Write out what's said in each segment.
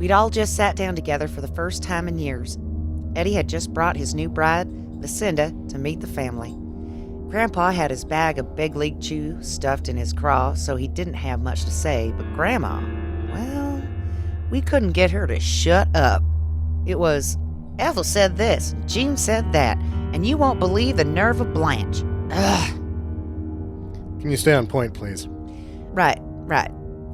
We'd all just sat down together for the first time in years. Eddie had just brought his new bride, Lucinda, to meet the family. Grandpa had his bag of big league chew stuffed in his craw, so he didn't have much to say, but Grandma, well, we couldn't get her to shut up. It was, Ethel said this, Jean said that, and you won't believe the nerve of Blanche. Ugh. Can you stay on point, please? Right.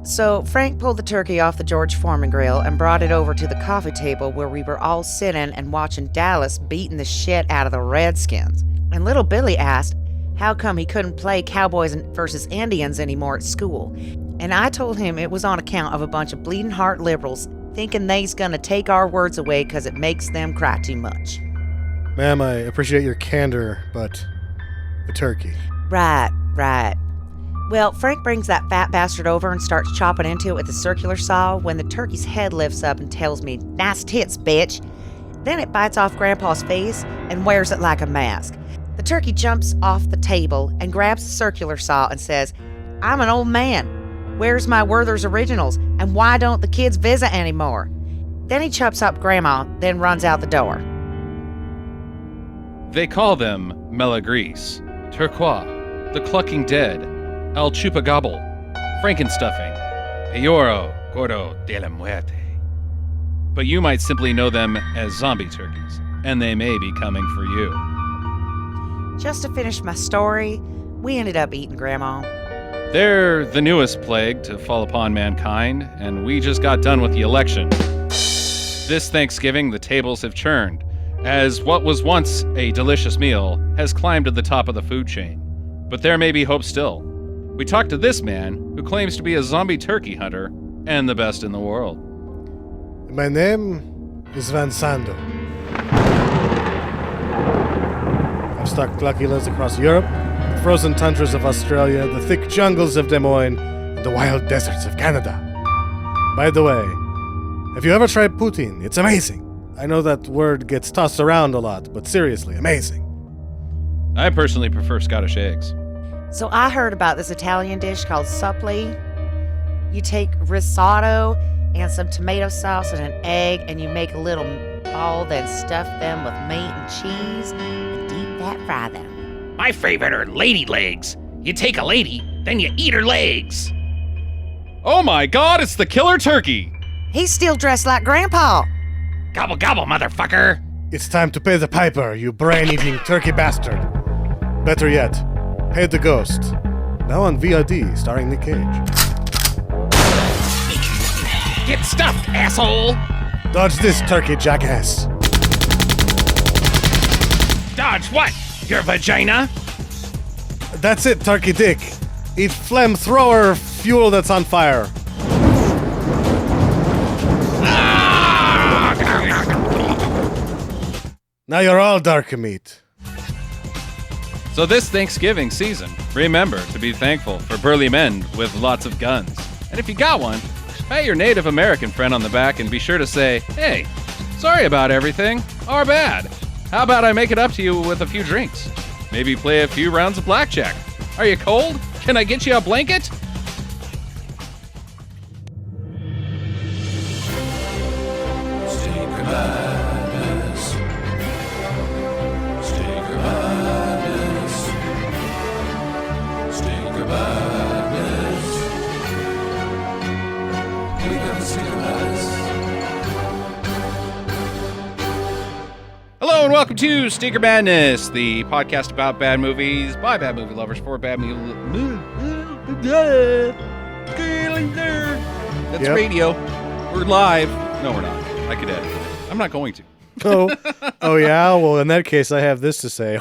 So Frank pulled the turkey off the George Foreman grill and brought it over to the coffee table where we were all sitting and watching Dallas beating the shit out of the Redskins. And little Billy asked how come he couldn't play Cowboys versus Indians anymore at school. And I told him it was on account of a bunch of bleeding heart liberals thinking they's gonna take our words away because it makes them cry too much. Ma'am, I appreciate your candor, but the turkey. Right. Well, Frank brings that fat bastard over and starts chopping into it with a circular saw when the turkey's head lifts up and tells me, "Nice tits, bitch." Then it bites off Grandpa's face and wears it like a mask. The turkey jumps off the table and grabs the circular saw and says, "I'm an old man. Where's my Werther's Originals? And why don't the kids visit anymore?" Then he chops up Grandma, then runs out the door. They call them Melagris, Turquoise, the Clucking Dead, El Chupagobble, Frankenstuffing, Peoro, Gordo de la Muerte. But you might simply know them as zombie turkeys, and they may be coming for you. Just to finish my story, we ended up eating Grandma. They're the newest plague to fall upon mankind, and we just got done with the election. This Thanksgiving, the tables have churned, as what was once a delicious meal has climbed to the top of the food chain. But there may be hope still. We talked to this man, who claims to be a zombie turkey hunter, and the best in the world. My name is Van Sando. I've stalked Cluckulas across Europe, the frozen tundras of Australia, the thick jungles of Des Moines, and the wild deserts of Canada. By the way, have you ever tried poutine? It's amazing. I know that word gets tossed around a lot, but seriously, amazing. I personally prefer Scottish eggs. So I heard about this Italian dish called supplì. You take risotto and some tomato sauce and an egg, and you make a little ball, then stuff them with meat and cheese, and deep fat fry them. My favorite are lady legs. You take a lady, then you eat her legs. Oh my god, it's the killer turkey! He's still dressed like Grandpa. Gobble gobble, motherfucker. It's time to pay the piper, you brain-eating turkey bastard. Better yet, pay the ghost. Now on VOD, starring Nick Cage. Get stuffed, asshole. Dodge this turkey, jackass. Dodge what? Your vagina? That's it, turkey dick. Eat flamethrower fuel that's on fire. Now you're all dark meat. So this Thanksgiving season, remember to be thankful for burly men with lots of guns. And if you got one, pat your Native American friend on the back and be sure to say, "Hey, sorry about everything. Our bad. How about I make it up to you with a few drinks? Maybe play a few rounds of blackjack. Are you cold? Can I get you a blanket?" Hello and welcome to Stinker Madness, the podcast about bad movies by bad movie lovers for bad movie. That's Yep. radio. We're live. No, we're not. I could edit it. I'm not going to. Oh yeah? Well, in that case, I have this to say.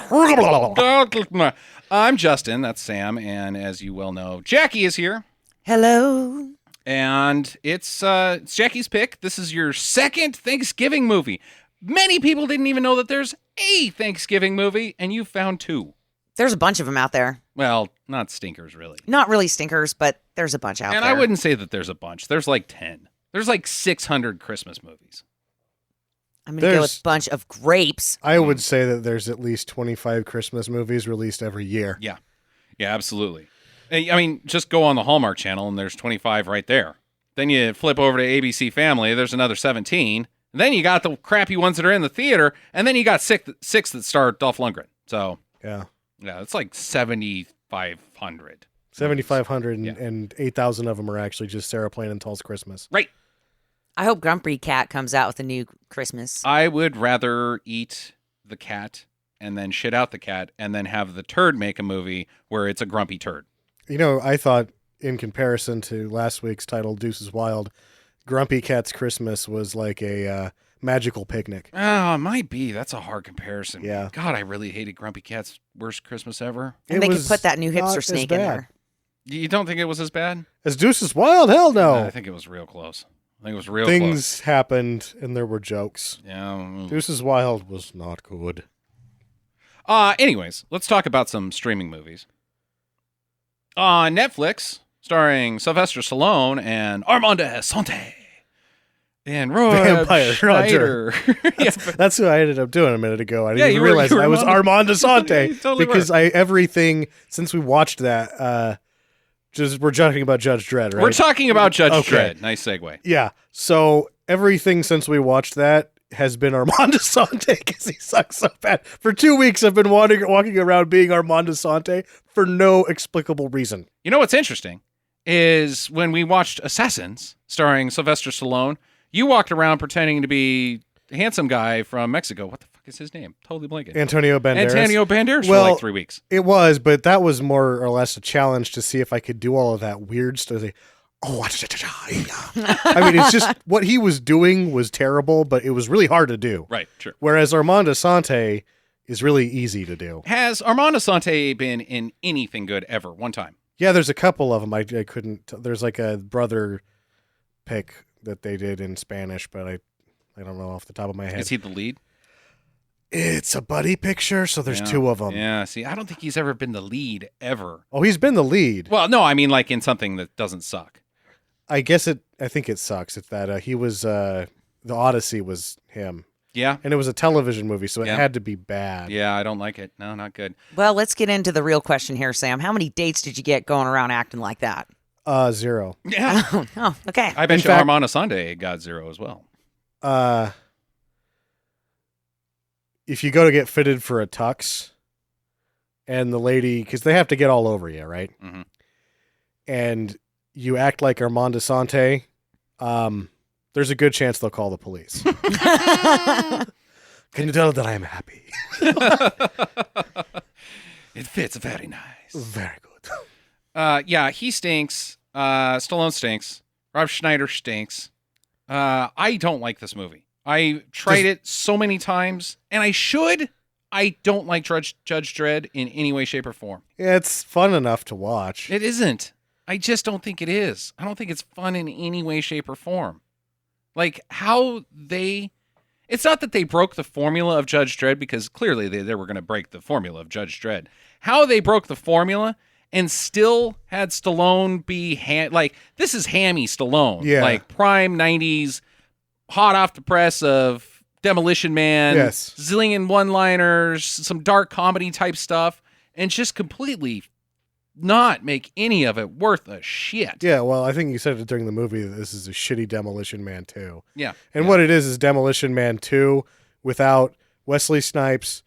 I'm Justin. That's Sam. And as you well know, Jackie is here. Hello. And it's Jackie's pick. This is your second Thanksgiving movie. Many people didn't even know that there's a Thanksgiving movie, and you found two. There's a bunch of them out there. Well, not stinkers, really. Not really stinkers, but there's a bunch out there. And I wouldn't say that there's a bunch. There's like 10. There's like 600 Christmas movies. I'm going to go with a bunch of grapes. I would say that there's at least 25 Christmas movies released every year. Yeah. Yeah, absolutely. I mean, just go on the Hallmark Channel, and there's 25 right there. Then you flip over to ABC Family. There's another 17. And then you got the crappy ones that are in the theater. And then you got six that star Dolph Lundgren. So, Yeah. yeah, it's like 7,500. 7,500 Yeah. and 8,000 of them are actually just Sarah Plain and Tul's Christmas. Right. I hope Grumpy Cat comes out with a new Christmas. I would rather eat the cat and then shit out the cat and then have the turd make a movie where it's a grumpy turd. You know, I thought in comparison to last week's title, Deuces Wild, Grumpy Cat's Christmas was like a magical picnic. Oh, it might be. That's a hard comparison. Yeah. God, I really hated Grumpy Cat's worst Christmas ever. And they could was put that new not hipster as snake in bad. there. You don't think it was as bad? As Deuces Wild? Hell no. I think it was real close. I think it was real close. Things happened and there were jokes. Yeah. Deuces Wild was not good. Anyways, let's talk about some streaming movies. On Netflix, starring Sylvester Stallone and Armand Assante. And Roy Vampire Schneider. Yeah, That's who I ended up doing a minute ago. I Yeah, didn't you even were- realize you were I was Armand Assante You totally because everything since we watched that. Just we're talking about Judge Dredd, right? We're talking about Judge Okay. Dredd. Nice segue. Yeah. So everything since we watched that has been Armand Assante because he sucks so bad. For 2 weeks, I've been walking around being Armand Assante for no explicable reason. You know what's interesting is when we watched Assassins, starring Sylvester Stallone, you walked around pretending to be a handsome guy from Mexico. What the fuck is his name? Totally blanking. Antonio Banderas. Antonio Banderas for Well, like 3 weeks. It was, but that was more or less a challenge to see if I could do all of that weird stuff. I mean, it's just what he was doing was terrible, but it was really hard to do. Right, sure. Whereas Armand Assante is really easy to do. Has Armand Assante been in anything good ever? One time. Yeah, there's a couple of them. I couldn't. There's like a brother pick that they did in Spanish, but I don't know off the top of my head. Is he the lead? It's a buddy picture, so there's Yeah. 2 of them. Yeah, see, I don't think he's ever been the lead ever. Oh, he's been the lead. Well, no, I mean like in something that doesn't suck. I think it sucks. It's that he was the Odyssey was him, Yeah? and it was a television movie, so it Yeah. had to be bad. Yeah, I don't like it. No, not good. Well, let's get into the real question here, Sam. How many dates did you get going around acting like that? 0. Yeah. Oh, okay. I bet In you fact- Armand Assante got 0 as well. If you go to get fitted for a tux, and the lady, because they have to get all over you, right? Mhm. And you act like Armand Assante, there's a good chance they'll call the police. Can you tell that I am happy? It fits very nice. Very good. Yeah, he stinks. Stallone stinks. Rob Schneider stinks. I don't like this movie. I tried it so many times, and I should. I don't like Judge Dredd in any way, shape, or form. Yeah, it's fun enough to watch. It isn't. I just don't think it is. I don't think it's fun in any way, shape, or form. Like how they... It's not that they broke the formula of Judge Dredd, because clearly they were going to break the formula of Judge Dredd. How they broke the formula and still had Stallone be... like, this is hammy Stallone. Yeah. Like prime 90s, hot off the press of Demolition Man. Yes. Zillion one-liners, some dark comedy type stuff, and just completely not make any of it worth a shit. Yeah, well, I think you said it during the movie that this is a shitty Demolition Man 2. Yeah. And what it is Demolition Man 2 without Wesley Snipes,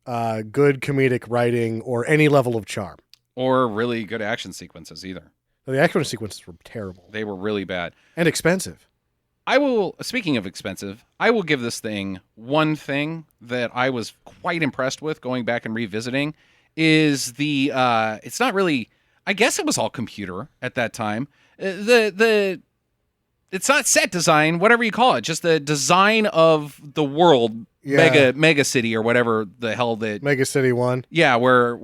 good comedic writing, or any level of charm. Or really good action sequences either. The action sequences were terrible. They were really bad. And expensive. Speaking of expensive, I will give this thing one thing that I was quite impressed with going back and revisiting is it's not really, I guess it was all computer at that time. It's not set design, whatever you call it, just the design of the world, Yeah. mega city or whatever the hell that, Mega City 1. yeah, where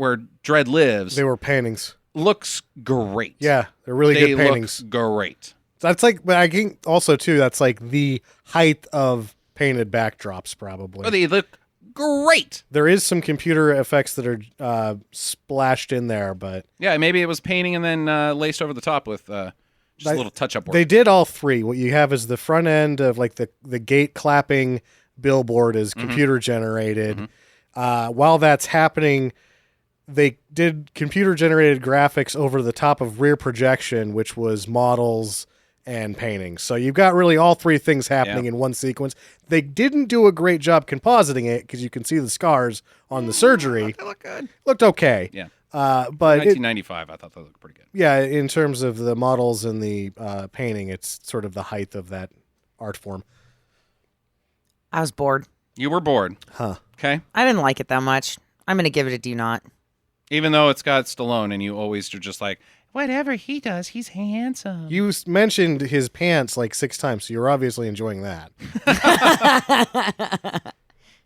Dredd lives, They were paintings. looks great. Yeah, they're really They good paintings. look great. That's like, but I think also too, that's like the height of painted backdrops probably. Oh, they look great. There is some computer effects that are splashed in there, but Yeah, maybe it was painting and then laced over the top with just a little touch-up work. they did all three. What you have is the front end of like the gate clapping billboard is computer generated. While that's happening, they did computer generated graphics over the top of rear projection, which was models and painting. So you've got really all three things happening in one sequence. They didn't do a great job compositing it because you can see the scars on the surgery. They look good. Looked okay. Yeah. But 1995, I thought they looked pretty good. yeah, in terms of the models and the painting, it's sort of the height of that art form. I was bored. You were bored. Huh. Okay. I didn't like it that much. I'm going to give it a do not. Even though it's got Stallone and you always are just like, whatever he does, he's handsome. You mentioned his pants like 6 times, so you're obviously enjoying that.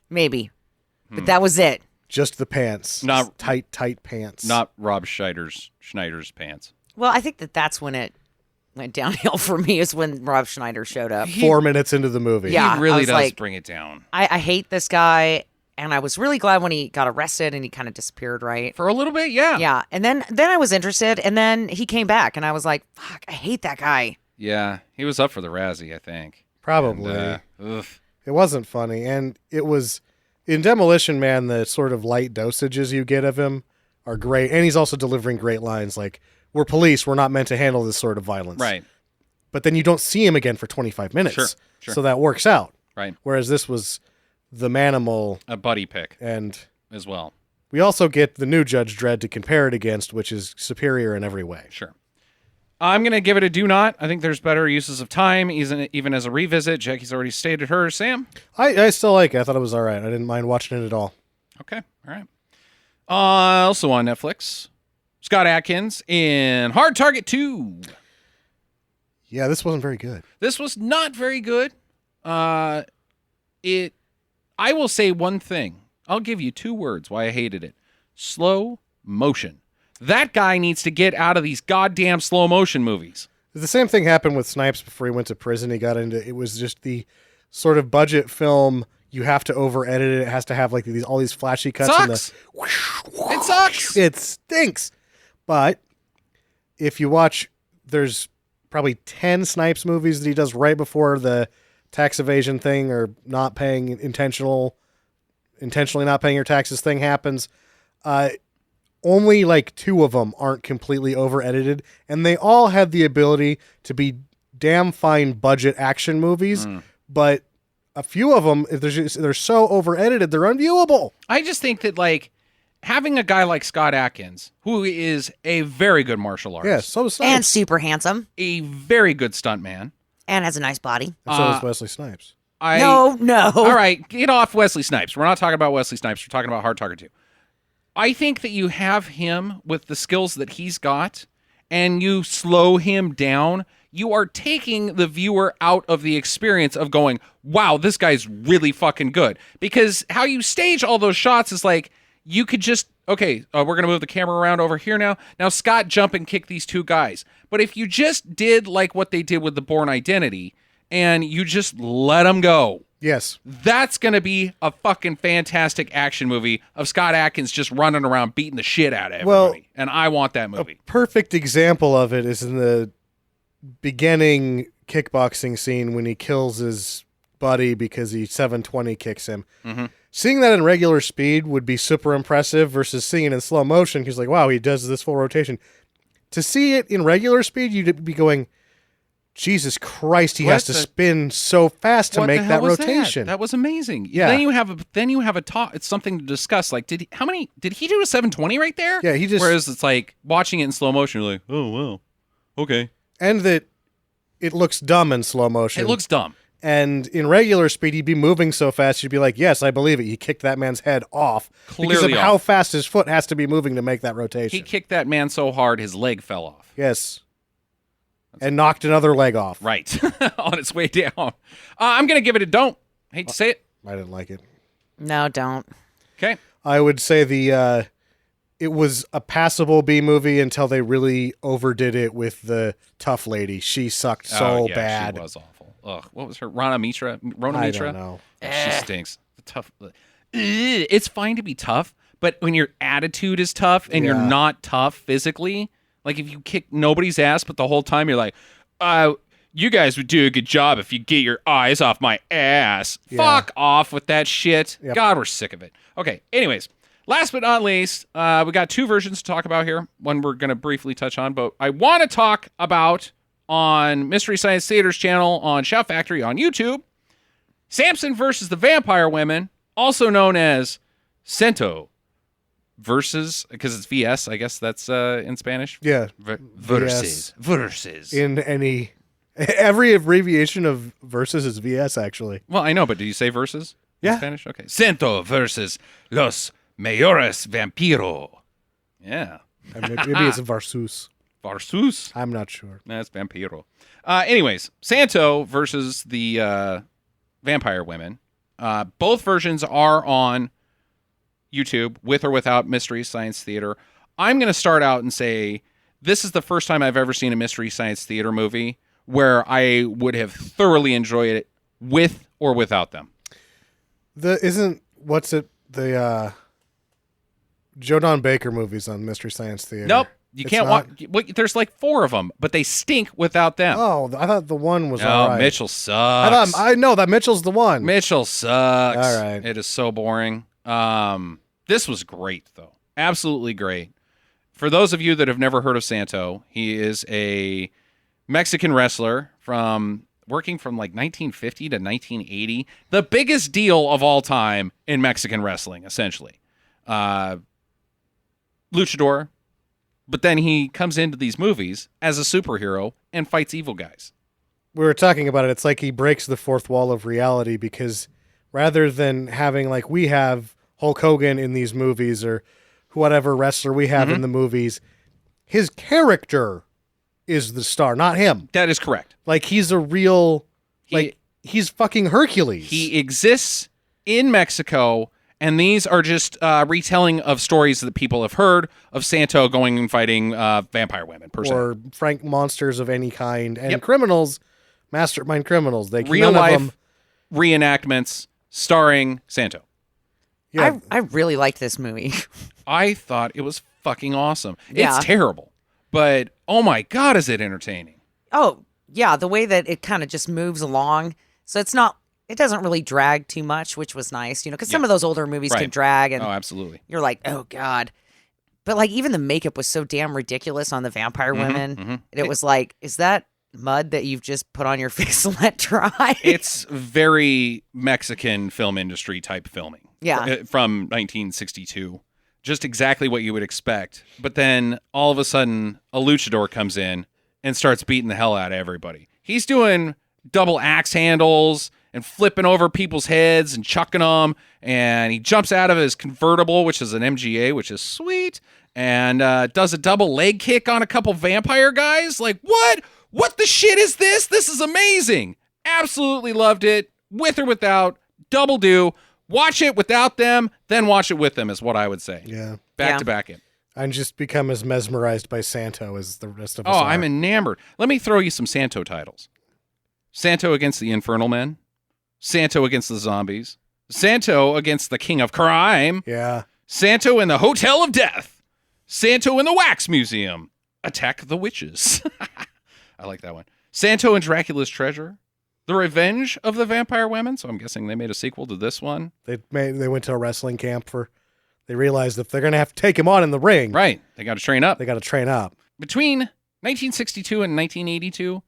Maybe. But that was it. Just the pants. Not- tight pants. Not Rob Schneider's pants. Well, I think that's when it went downhill for me, is when Rob Schneider showed up. 4 minutes into the movie. Yeah. He I really was does like- bring it down. I hate this guy, and I was really glad when he got arrested and he kind of disappeared, right? For a little bit, yeah. Yeah. And then I was interested, and then he came back, and I was like, fuck, I hate that guy. Yeah. He was up for the Razzie, I think. Probably. And, ugh. It wasn't funny. And it was, in Demolition Man, the sort of light dosages you get of him are great. And he's also delivering great lines like, we're police, we're not meant to handle this sort of violence. Right. But then you don't see him again for 25 minutes. Sure. So that works out. Right. Whereas this was the Manimal. A buddy pick And as well. we also get the new Judge Dredd to compare it against, which is superior in every way. Sure. I'm going to give it a do not. I think there's better uses of time, even as a revisit. Jackie's already stated hers. Sam? I still like it. I thought it was all right. I didn't mind watching it at all. Okay. All right. Also on Netflix, Scott Adkins in Hard Target 2. Yeah, this wasn't very good. This was not very good. I will say one thing. I'll give you 2 words why I hated it. Slow motion. That guy needs to get out of these goddamn slow motion movies. The same thing happened with Snipes before he went to prison. He got into it was just the sort of budget film. You have to over edit it. It has to have like all these flashy cuts. Sucks. It sucks. It stinks. But if you watch, there's probably 10 Snipes movies that he does right before the tax evasion thing or not paying intentionally not paying your taxes thing happens. Only like 2 of them aren't completely over edited, and they all had the ability to be damn fine budget action movies, but a few of them, if they're so over edited, they're unviewable. I just think that like having a guy like Scott Adkins, who is a very good martial artist, Yeah, so is Snipes. And super handsome. a very good stuntman. And has a nice body. And so is Wesley Snipes. No. All right, get off Wesley Snipes. We're not talking about Wesley Snipes. We're talking about Hard Target 2. I think that you have him with the skills that he's got and you slow him down. You are taking the viewer out of the experience of going, wow, this guy's really fucking good. Because how you stage all those shots is like, you could just, okay, we're going to move the camera around over here now. Now, Scott, jump and kick these 2 guys. But if you just did like what they did with The Bourne Identity and you just let them go, Yes. that's going to be a fucking fantastic action movie of Scott Adkins just running around beating the shit out of everybody. And I want that movie. Perfect example of it is in the beginning kickboxing scene when he kills his buddy because he 720 kicks him. Mm-hmm. Seeing that in regular speed would be super impressive versus seeing it in slow motion because like, wow, he does this full rotation. To see it in regular speed, you'd be going, Jesus Christ, he has to spin so fast to make that rotation. That was amazing. Yeah. Then you have a talk. It's something to discuss. Like, did he do a 720 right there? Yeah, he just. Whereas it's like watching it in slow motion, you're like, oh wow, okay. And that it looks dumb in slow motion. It looks dumb. And in regular speed, he'd be moving so fast, you'd be like, yes, I believe it. He kicked that man's head off because of how fast his foot has to be moving to make that rotation. He kicked that man so hard his leg fell off. Yes. And knocked another leg off. Right. On its way down. I'm going to give it a don't. Hate to say it. I didn't like it. No, don't. Okay. I would say it was a passable B movie until they really overdid it with the tough lady. She sucked so bad. She was awful. Ugh. What was her? Rona Mitra? I don't know. She stinks. Tough. It's fine to be tough, but when your attitude is tough and you're not tough physically, like if you kick nobody's ass, but the whole time you're like, you guys would do a good job if you get your eyes off my ass. Yeah. Fuck off with that shit. Yep. God, we're sick of it. Okay, anyways, last but not least, we got 2 versions to talk about here. One we're going to briefly touch on, but I want to talk about on Mystery Science Theater's channel on Shout Factory on YouTube. Samson versus the Vampire Women, also known as Cento versus, because it's VS, I guess that's in Spanish. Yeah. Versus. Versus. In every abbreviation of versus is VS, actually. Well, I know, but do you say versus in Yeah. Spanish? Okay. Cento versus los mayores vampiro. Yeah. Maybe it's versus. Versus. I'm not sure. That's vampiro. Anyways, Santo versus the Vampire Women. Both versions are on YouTube, with or without Mystery Science Theater. I'm going to start out and say this is the first time I've ever seen a Mystery Science Theater movie where I would have thoroughly enjoyed it with or without them. The Joe Don Baker movies on Mystery Science Theater? Nope. You It's can't not? watch. There's like 4 of them, but they stink without them. Oh, I thought the one was No, all right. Mitchell sucks. I know that Mitchell's the one. Mitchell sucks. All right. It is so boring. This was great, though. Absolutely great. For those of you that have never heard of Santo, he is a Mexican wrestler working from like 1950 to 1980. The biggest deal of all time in Mexican wrestling, essentially. Luchador. But then he comes into these movies as a superhero and fights evil guys. We were talking about it. It's like he breaks the fourth wall of reality because rather than having like we have Hulk Hogan in these movies or whatever wrestler we have in the movies, his character is the star, not him. That is correct. Like he's a real, he's fucking Hercules. He exists in Mexico, and these are just retelling of stories that people have heard of Santo going and fighting vampire women, per se. Or frank monsters of any kind and Yep. criminals, mastermind criminals. They Real none of life them- reenactments starring Santo. Yeah, I really liked this movie. I thought it was fucking awesome. Yeah. It's terrible, but oh my God, is it entertaining? Oh, yeah, the way that it kind of just moves along. So it doesn't really drag too much, which was nice, because some of those older movies can Right. drag and Oh, absolutely. you're like, oh God. But like even the makeup was so damn ridiculous on the vampire women. It was like, is that mud that you've just put on your face and let dry? It's very Mexican film industry type filming. Yeah. From 1962. Just exactly what you would expect. But then all of a sudden, a luchador comes in and starts beating the hell out of everybody. He's doing double axe handles and flipping over people's heads and chucking them. And he jumps out of his convertible, which is an MGA, which is sweet, and does a double leg kick on a couple vampire guys. Like, what? What the shit is this? This is amazing. Absolutely loved it, with or without. Double do. Watch it without them, then watch it with them is what I would say. yeah. Back to back it. I'm just become as mesmerized by Santo as the rest of us Oh, are. I'm enamored. Let me throw you some Santo titles. Santo against the Infernal Men. Santo against the Zombies. Santo against the King of Crime. Yeah. Santo in the Hotel of Death. Santo in the Wax Museum. Attack the Witches. I like that one. Santo and Dracula's Treasure. The Revenge of the Vampire Women. So I'm guessing they made a sequel to this one. They went to a wrestling camp they realized if they're going to have to take him on in the ring, Right. They got to train up. they got to train up. Between 1962 and 1982,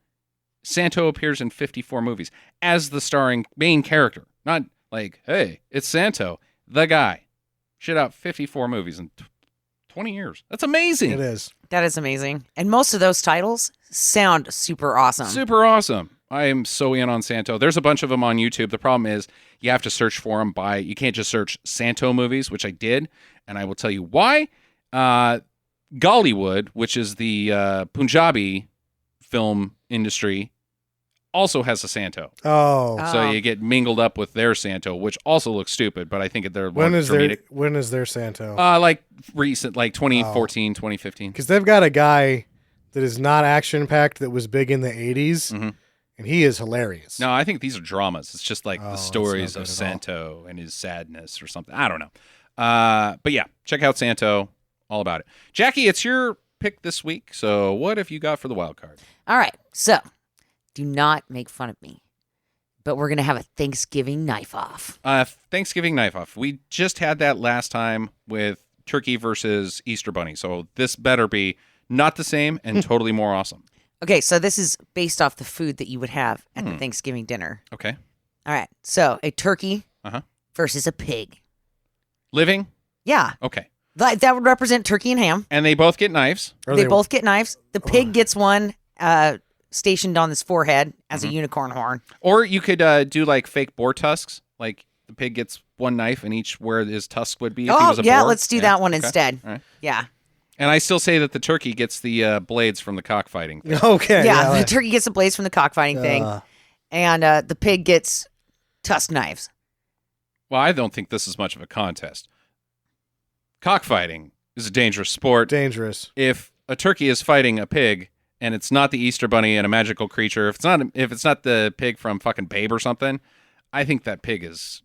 Santo appears in 54 movies as the starring main character. Not like, hey, it's Santo, the guy. Shit out 54 movies in 20 years. That's amazing. It is. That is amazing. And most of those titles sound super awesome. Super awesome. I am so in on Santo. There's a bunch of them on YouTube. The problem is you have to search for them you can't just search Santo movies, which I did, and I will tell you why. Gollywood, which is the Punjabi film industry, also has a Santo. Oh. So you get mingled up with their Santo, which also looks stupid, but I think they're When more is dramatic. their Santo? Like recent, like 2014, 2015. Because they've got a guy that is not action-packed that was big in the 80s, and he is hilarious. No, I think these are dramas. It's just like the it's stories not of good at Santo and his sadness or something. I don't know. But yeah, check out Santo. All about it. Jackie, it's your pick this week. So what have you got for the wild card? All right. So do not make fun of me, but we're going to have a Thanksgiving knife off. Thanksgiving knife off. We just had that last time with turkey versus Easter bunny. So this better be not the same and totally more awesome. Okay, so this is based off the food that you would have at the Thanksgiving dinner. Okay. All right. So a turkey Uh-huh. versus a pig. Living? Yeah. Okay. That would represent turkey and ham. And they both get knives. They both get knives. The pig gets one stationed on his forehead as a unicorn horn. Or you could do like fake boar tusks. Like the pig gets one knife in each where his tusk would be if he was a boar. Let's do that one Okay. instead. All right. Yeah. And I still say that the turkey gets the blades from the cockfighting thing. Okay. Yeah, the turkey gets the blades from the cockfighting thing, and the pig gets tusk knives. Well, I don't think this is much of a contest. Cockfighting is a dangerous sport. Dangerous. If a turkey is fighting a pig and it's not the Easter Bunny and a magical creature, if it's not the pig from fucking Babe or something, I think that pig is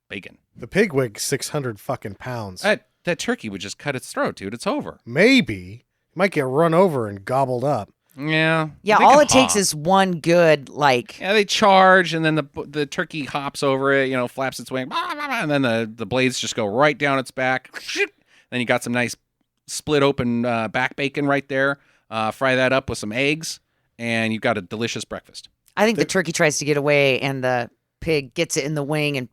bacon. The pig weighs 600 fucking pounds. That turkey would just cut its throat, dude. It's over. Maybe. Might get run over and gobbled up. Yeah. Yeah, They all can it takes hop. is one good Yeah, they charge, and then the turkey hops over it, flaps its wing, and then the blades just go right down its back. Then you got some nice split open back bacon right there. Fry that up with some eggs, and you've got a delicious breakfast. I think the turkey tries to get away, and the pig gets it in the wing and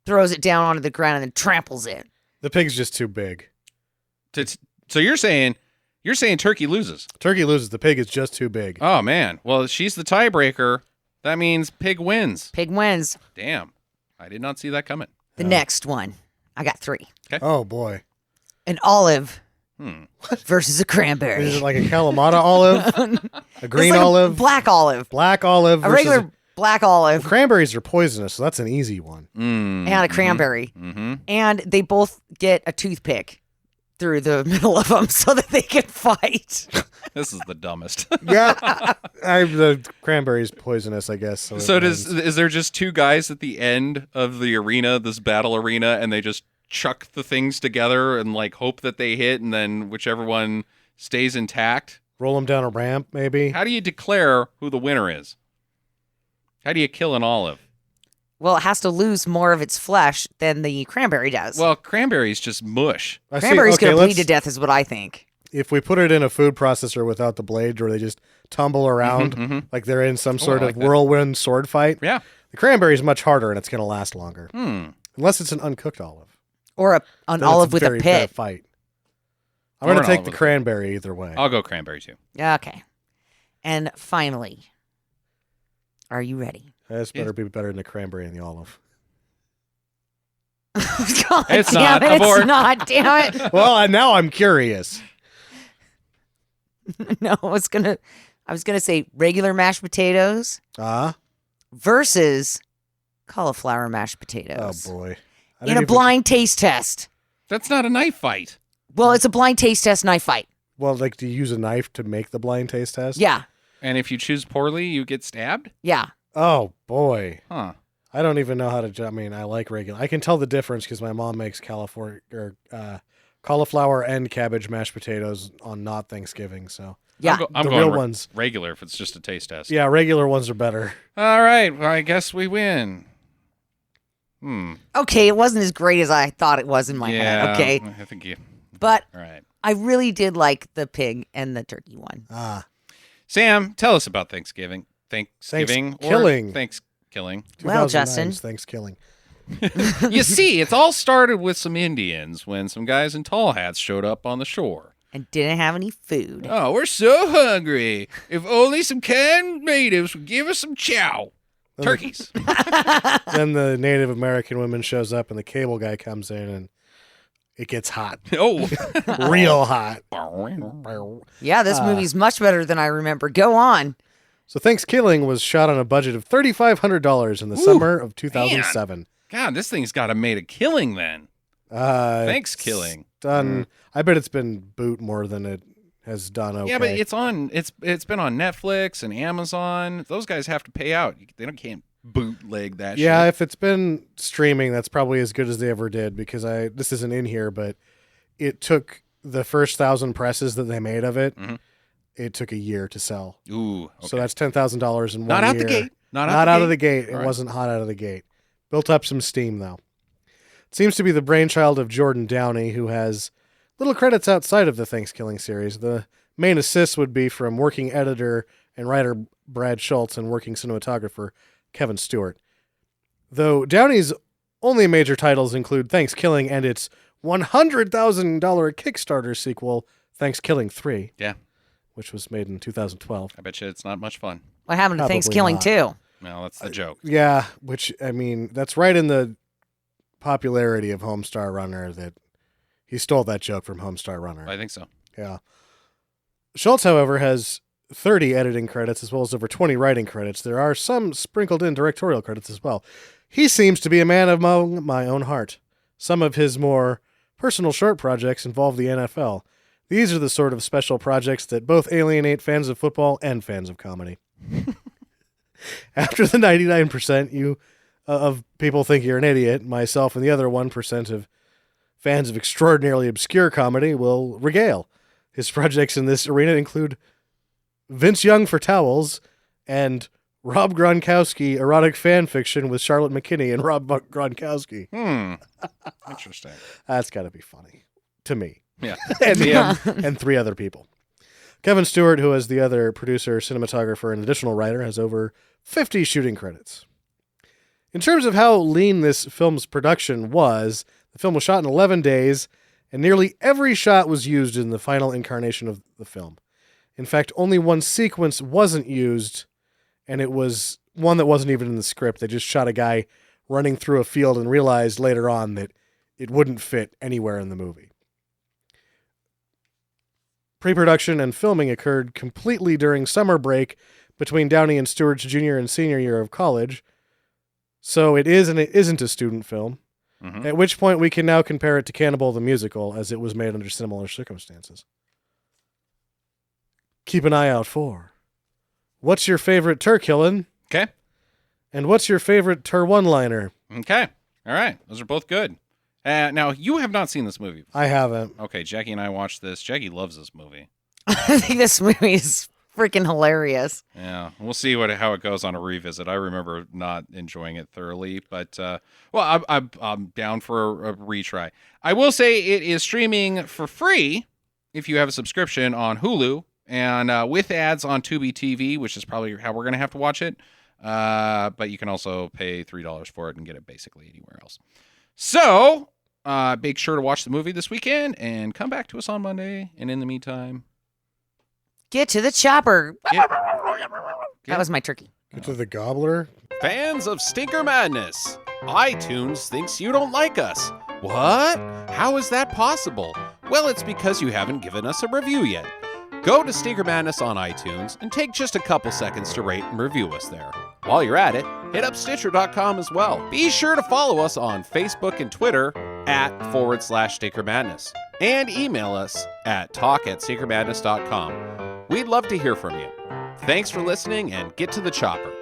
throws it down onto the ground and then tramples it. The pig's just too big. So you're saying turkey loses? Turkey loses. The pig is just too big. Oh man. Well, she's the tiebreaker. That means pig wins. Pig wins. Damn. I did not see that coming. The next one. I got 3. Oh, boy. An olive versus a cranberry. Is it like a Kalamata olive? A green It's like olive? Black olive. Black olive A versus... regular black olive Cranberries are poisonous, so that's an easy one. and a cranberry. Mm-hmm. And they both get a toothpick through the middle of them so that they can fight. This is the dumbest. Yeah. The cranberry's poisonous, I guess. So is there just 2 guys at the end of the arena, this battle arena, and they just chuck the things together and like hope that they hit, and then whichever one stays intact? Roll them down a ramp, maybe? How do you declare who the winner is? How do you kill an olive? Well, it has to lose more of its flesh than the cranberry does. Well, cranberry's just mush. Cranberry's going to bleed to death is what I think. If we put it in a food processor without the blade, where they just tumble around like they're in some sort like of that. whirlwind sword fight, Yeah. the cranberry's much harder and it's going to last longer. Unless it's an uncooked olive. Or an Then olive it's with a very fair pit. fight. I'm Or going an to take olive the with a pit. cranberry either way. I'll go cranberry too. Okay. And finally, are you ready? This better be better than the cranberry and the olive. God It's damn not. it, Abort. It's not. Damn it. Well, now I'm curious. No, I was gonna say regular mashed potatoes versus cauliflower mashed Oh, potatoes. boy. In a blind taste test. That's not a knife fight. Well, it's a blind taste test knife fight. Well, like, do you use a knife to make the blind taste test? Yeah. And if you choose poorly, you get stabbed? Yeah. Oh, boy. Huh. I don't even know how to. I mean, I like regular. I can tell the difference because my mom makes cauliflower and cabbage mashed potatoes on not Thanksgiving. So Yeah. I'm the going real ones. regular if it's just a taste test. Yeah, regular ones are better. All right. Well, I guess we win. Okay, it wasn't as great as I thought it was in my Yeah. head. Okay. I think you. But All right. I really did like the pig and the turkey one. Sam, tell us about Thanksgiving. Thanksgiving Thankskilling. or Thankskilling. Well, 2009's Justin. Thankskilling. You see, it's all started with some Indians when some guys in tall hats showed up on the shore. And didn't have any food. Oh, we're so hungry. If only some kind natives would give us some chow. Turkeys. Then the Native American woman shows up and the cable guy comes in and it gets hot. Oh. Real hot. Yeah, this movie's much better than I remember. Go on. So Thankskilling was shot on a budget of $3,500 in the summer of 2007. God, this thing's got to made a killing then. Thankskilling. Done. I bet it's been boot more than it has done. Okay. Yeah, but it's been on Netflix and Amazon. Those guys have to pay out. Can't bootleg that shit. Yeah, if it's been streaming, that's probably as good as they ever did because this isn't in here, but it took the first 1,000 presses that they made of it. Mm-hmm. It took a year to sell. Ooh. Okay. So that's $10,000 in 1 year. Not out the gate. Not out of the gate. It All right. wasn't hot out of the gate. Built up some steam, though. It seems to be the brainchild of Jordan Downey, who has little credits outside of the Thankskilling series. The Main assists would be from working editor and writer Brad Schultz and working cinematographer Kevin Stewart. Though Downey's only major titles include Thankskilling and its $100,000 Kickstarter sequel, Thankskilling 3. Yeah. Which was made in 2012. I bet you it's not much fun. What happened to Probably Thankskilling not. too? Well, that's the joke. Yeah, which, I mean, that's right in the popularity of Homestar Runner that he stole that joke from Homestar Runner. I think so. Yeah. Schultz, however, has 30 editing credits as well as over 20 writing credits. There are some sprinkled in directorial credits as well. He seems to be a man among my own heart. Some of his more personal short projects involve the NFL. These are the sort of special projects that both alienate fans of football and fans of comedy. After the 99% of people think you're an idiot, myself and the other 1% of fans of extraordinarily obscure comedy will regale. His projects in this arena include Vince Young for Towels and Rob Gronkowski erotic fan fiction with Charlotte McKinney and Rob Gronkowski. Interesting. That's got to be funny to me. Yeah. and 3 other people. Kevin Stewart, who is the other producer, cinematographer, and additional writer, has over 50 shooting credits. In terms of how lean this film's production was, the film was shot in 11 days, and nearly every shot was used in the final incarnation of the film. In fact, only one sequence wasn't used, and it was one that wasn't even in the script. They just shot a guy running through a field and realized later on that it wouldn't fit anywhere in the movie. Pre-production and filming occurred completely during summer break between Downey and Stewart's junior and senior year of college, so it is and it isn't a student film, at which point we can now compare it to Cannibal the Musical, as it was made under similar circumstances. Keep an eye out for what's your favorite Turkillin? Okay. And what's your favorite Tur one-liner? Okay. All right. Those are both good. Now, you have not seen this movie before. I haven't. Okay, Jackie and I watched this. Jackie loves this movie. I think this movie is freaking hilarious. Yeah, we'll see how it goes on a revisit. I remember not enjoying it thoroughly, but well, I'm down for a retry. I will say it is streaming for free if you have a subscription on Hulu and with ads on Tubi TV, which is probably how we're gonna have to watch it. But you can also pay $3 for it and get it basically anywhere else. So make sure to watch the movie this weekend and come back to us on Monday. And in the meantime, Get to the chopper. Yeah. That was my turkey. Get to the gobbler. Fans of Stinker Madness, iTunes thinks you don't like us. What? How is that possible? Well, it's because you haven't given us a review yet. Go to Stinker Madness on iTunes and take just a couple seconds to rate and review us there. While you're at it, hit up Stitcher.com as well. Be sure to follow us on Facebook and Twitter @/Stinker Madness and email us at talk@stinkermadness.com. We'd love to hear from you. Thanks for listening and get to the chopper.